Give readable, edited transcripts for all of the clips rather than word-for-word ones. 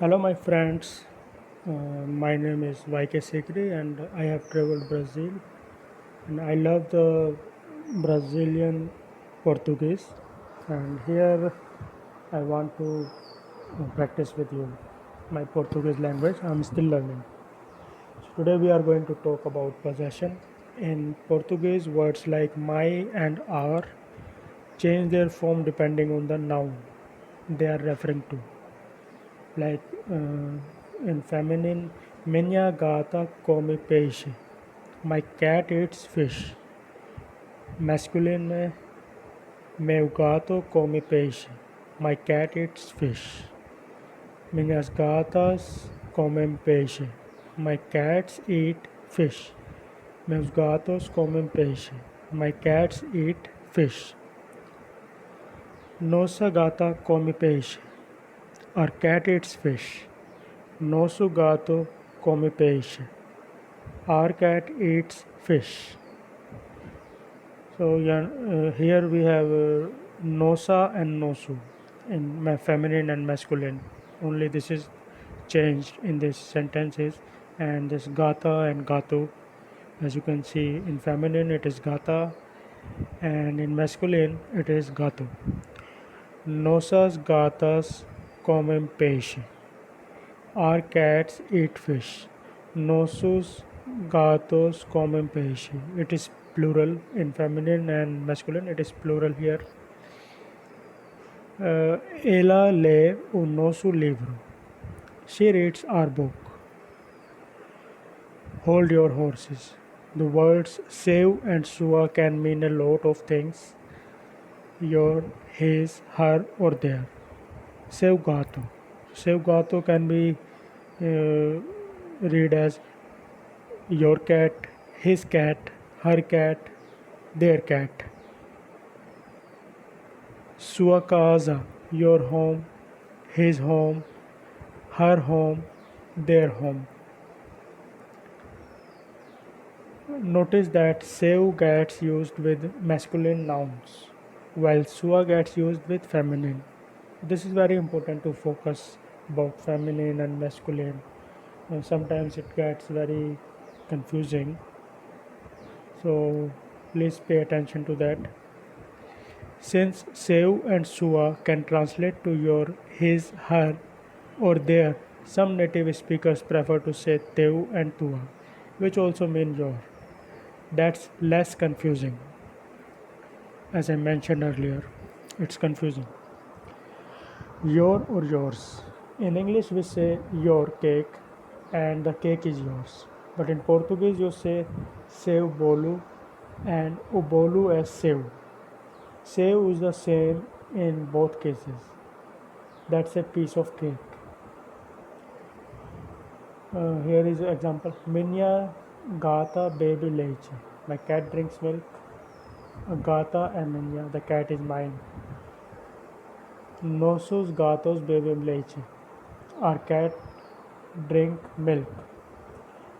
Hello, my friends. My name is YK Sikri, and I have traveled Brazil, and I love the Brazilian Portuguese. And here I want to practice with you my Portuguese language. I'm still learning. So today we are going to talk about possession. In Portuguese, words like my and our change their form depending on the noun they are referring to. Like in feminine, minha gata come peixe. My cat eats fish. Masculine में meu gato come peixe. My cat eats fish. Minhas gatas comem peixe. My cats eat fish. Meus gatos comem peixe. My cats eat fish. Nossa gata come peixe. Our cat eats fish. Nosso gato come peixe. Our cat eats fish. So yeah, here we have nosa and nosu in feminine and masculine. Only this is changed in this sentences, and this gata and gato. As you can see, in feminine it is gata, and in masculine it is gato. Nosas gatas comem peixe. Our cats eat fish. Nossos gatos comem peixe. It is plural in feminine and masculine. It is plural here. Ela lê o nosso livro. She reads our book. Hold your horses. The words seu and sua can mean a lot of things. Your, his, her, or their. Seu gato. Seu gato can be read as your cat, his cat, her cat, their cat. Sua casa, your home, his home, her home, their home. Notice that seu gets used with masculine nouns, while sua gets used with feminine. This is very important to focus about feminine and masculine. Sometimes it gets very confusing, so please pay attention to that. Since seu and sua can translate to your, his, her, or their, some native speakers prefer to say teu and tua, which also mean your. That's less confusing. As I mentioned earlier, it's confusing. Your or yours. In English, we say your cake and the cake is yours. But in Portuguese, you say seu bolo and o bolo as seu. Seu is the same in both cases. That's a piece of cake. Here is an example. Minha gata bebe leite. My cat drinks milk. Gata and minha. The cat is mine. Nossos gatos bebem leite. Our cat drink milk.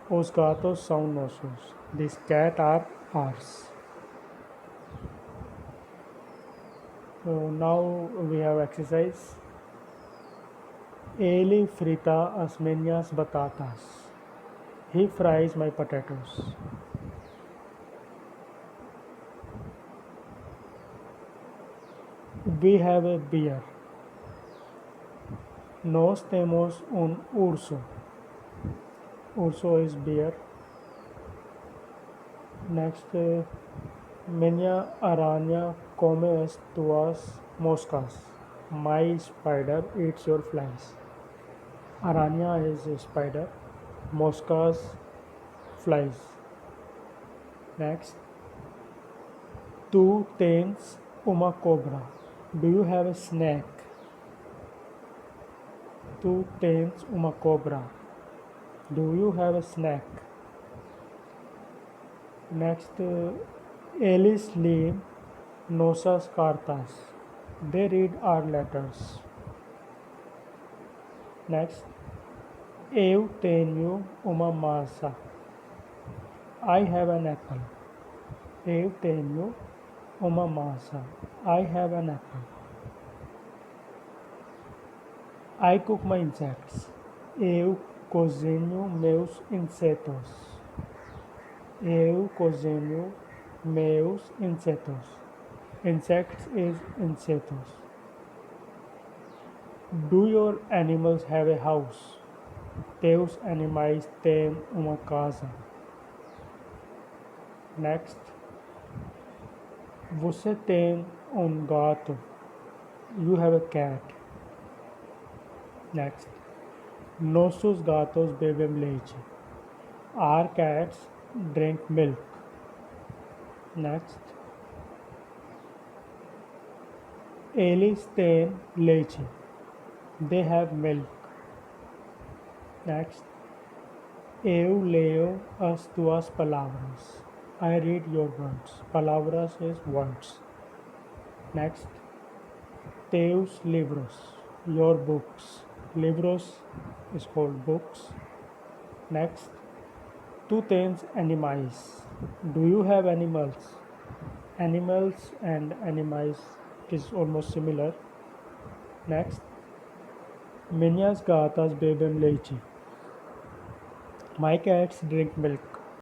Os gatos são nossos. These cat are ours. So now we have exercise. Ele frita as minhas batatas. He fries my potatoes. We have a bear. Nós temos urso. Urso is bear. Next, minha aranha come as tuas moscas. My spider eats your flies. Aranha is a spider. Moscas, flies. Next, tu tens uma cobra. Do you have a snake? Tu tens uma cobra. Do you have a snake? Next, eles leem nossas cartas. They read our letters. Next, eu tenho uma maçã. I have an apple. Eu tenho uma maçã. I have an apple. I cook my insects. Eu cozinho meus insetos. Eu cozinho meus insetos. Insects is insetos. Do your animals have a house? Teus animais têm uma casa. Next. Você tem gato. You have a cat. Next. Nossos gatos bebem leite. Our cats drink milk. Next. Eles têm leite. They have milk. Next. Eu leio as tuas palavras. I read your words. Palavras is words. Next. Teus livros. Your books. Libros is called books. Next. Tu tens animais. Do you have animals? Animals and animais is almost similar. Next. Minhas gatas bebem leite. My cats drink milk.